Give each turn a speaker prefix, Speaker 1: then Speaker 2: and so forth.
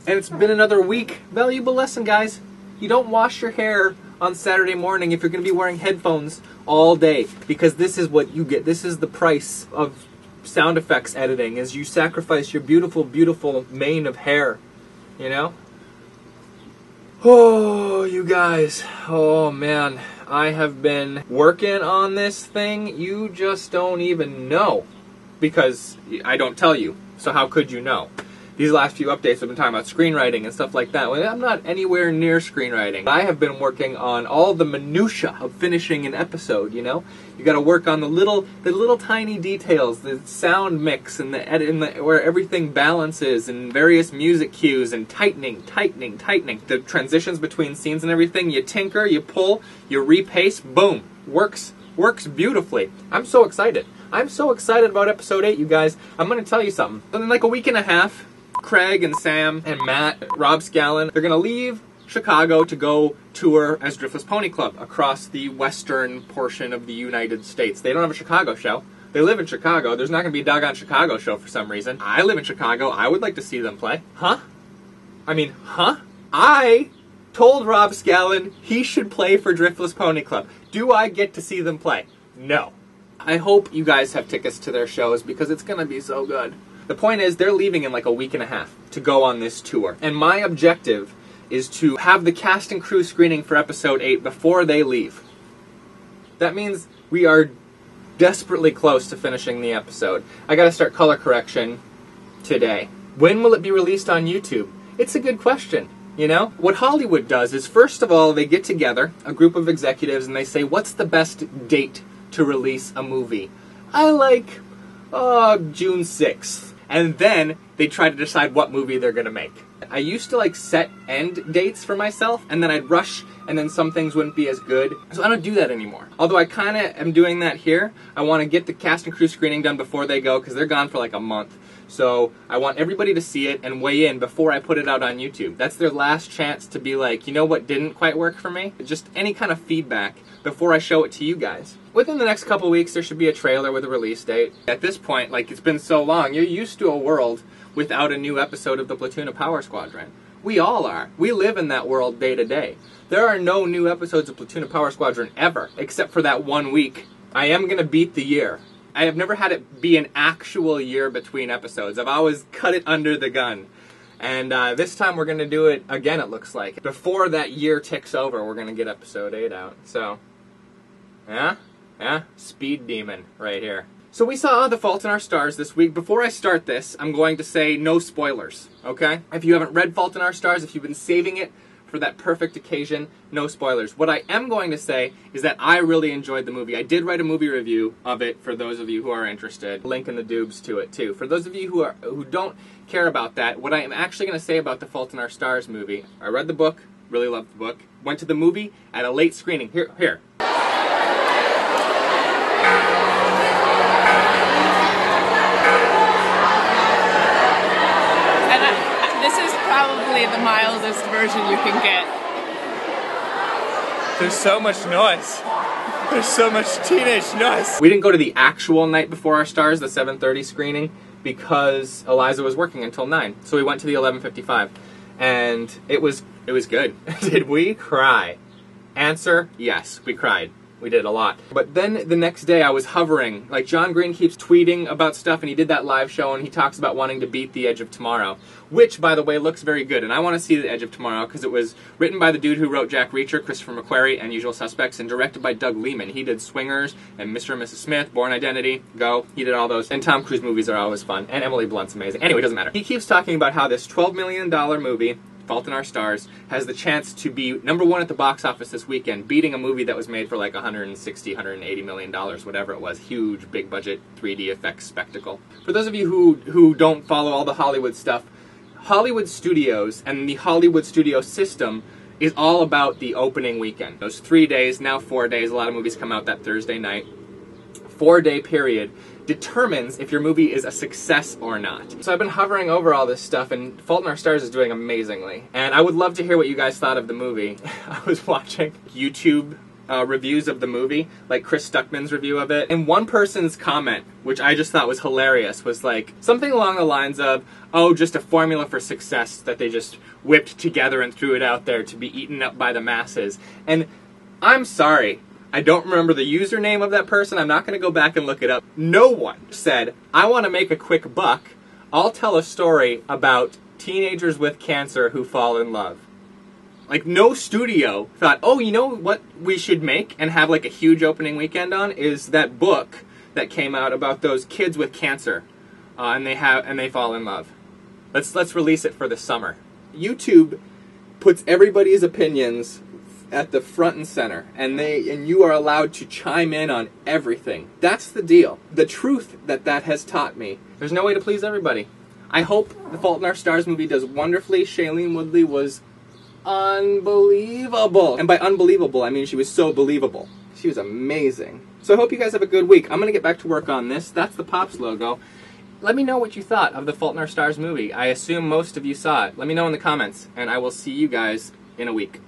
Speaker 1: And it's been another week. Valuable lesson, guys. You don't wash your hair on Saturday morning if you're going to be wearing headphones all day, because this is what you get. This is the price of sound effects editing, is you sacrifice your beautiful, beautiful mane of hair, you know? Oh, you guys. Oh, man. I have been working on this thing. You just don't even know, because I don't tell you. So how could you know? These last few updates have been talking about screenwriting and stuff like that. Well, I'm not anywhere near screenwriting. I have been working on all the minutia of finishing an episode, you know? You gotta work on the little tiny details, the sound mix and where everything balances and various music cues and tightening. The transitions between scenes and everything, you tinker, you pull, you repaste, boom. Works beautifully. I'm so excited. I'm so excited about episode 8, you guys. I'm gonna tell you something. In like a week and a half, Craig and Sam and Matt, Rob Scallon, they're going to leave Chicago to go tour as Driftless Pony Club across the western portion of the United States. They don't have a Chicago show. They live in Chicago. There's not going to be a doggone Chicago show for some reason. I live in Chicago. I would like to see them play. Huh? I told Rob Scallon he should play for Driftless Pony Club. Do I get to see them play? No. I hope you guys have tickets to their shows, because it's going to be so good. The point is, they're leaving in like a week and a half to go on this tour. And my objective is to have the cast and crew screening for episode 8 before they leave. That means we are desperately close to finishing the episode. I gotta start color correction today. When will it be released on YouTube? It's a good question, you know? What Hollywood does is, first of all, they get together, a group of executives, and they say, what's the best date to release a movie? I like, June 6th. And then they try to decide what movie they're going to make. I used to like set end dates for myself, and then I'd rush, and then some things wouldn't be as good. So I don't do that anymore. Although I kind of am doing that here. I want to get the cast and crew screening done before they go, because they're gone for like a month. So I want everybody to see it and weigh in before I put it out on YouTube. That's their last chance to be like, you know what didn't quite work for me? Just any kind of feedback before I show it to you guys. Within the next couple weeks, there should be a trailer with a release date. At this point, like, it's been so long, you're used to a world without a new episode of the Platoon of Power Squadron. We all are. We live in that world day to day. There are no new episodes of Platoon of Power Squadron ever, except for that 1 week. I am going to beat the year. I have never had it be an actual year between episodes. I've always cut it under the gun. And this time we're going to do it again, it looks like. Before that year ticks over, we're going to get episode 8 out. So, yeah? Speed demon right here. So we saw The Fault in Our Stars this week. Before I start this, I'm going to say no spoilers, okay? If you haven't read Fault in Our Stars, if you've been saving it for that perfect occasion, no spoilers. What I am going to say is that I really enjoyed the movie. I did write a movie review of it for those of you who are interested. Link in the doobs to it too. For those of you who don't care about that, what I am actually going to say about The Fault in Our Stars movie, I read the book, really loved the book, went to the movie at a late screening. Here.
Speaker 2: The mildest version you can get.
Speaker 1: There's so much noise. There's so much teenage noise. We didn't go to the actual Night Before Our Stars, the 7:30 screening, because Eliza was working until 9. So we went to the 11:55, and it was good. Did we cry? Answer: yes, we cried. We did a lot. But then the next day I was hovering. Like, John Green keeps tweeting about stuff, and he did that live show, and he talks about wanting to beat The Edge of Tomorrow, which, by the way, looks very good. And I want to see The Edge of Tomorrow because it was written by the dude who wrote Jack Reacher, Christopher McQuarrie, and Usual Suspects, and directed by Doug Liman. He did Swingers and Mr. and Mrs. Smith, Born Identity, Go. He did all those. And Tom Cruise movies are always fun. And Emily Blunt's amazing. Anyway, it doesn't matter. He keeps talking about how this $12 million movie, Fault in Our Stars, has the chance to be #1 at the box office this weekend, beating a movie that was made for like $160, $180 million, whatever it was. Huge, big budget, 3D effects spectacle. For those of you who don't follow all the Hollywood stuff, Hollywood Studios and the Hollywood studio system is all about the opening weekend. Those 3 days, now 4 days, a lot of movies come out that Thursday night. 4-day period determines if your movie is a success or not. So I've been hovering over all this stuff, and Fault in Our Stars is doing amazingly. And I would love to hear what you guys thought of the movie. I was watching YouTube reviews of the movie, like Chris Stuckman's review of it. And one person's comment, which I just thought was hilarious, was like something along the lines of, oh, just a formula for success that they just whipped together and threw it out there to be eaten up by the masses. And I'm sorry, I don't remember the username of that person. I'm not going to go back and look it up. No one said, I want to make a quick buck. I'll tell a story about teenagers with cancer who fall in love. Like, no studio thought, oh, you know what we should make and have like a huge opening weekend on is that book that came out about those kids with cancer, and they fall in love. Let's release it for the summer. YouTube puts everybody's opinions at the front and center, and you are allowed to chime in on everything. That's the deal. The truth that has taught me. There's no way to please everybody. I hope The Fault in Our Stars movie does wonderfully. Shailene Woodley was unbelievable. And by unbelievable, I mean she was so believable. She was amazing. So I hope you guys have a good week. I'm going to get back to work on this. That's the Pops logo. Let me know what you thought of The Fault in Our Stars movie. I assume most of you saw it. Let me know in the comments, and I will see you guys in a week.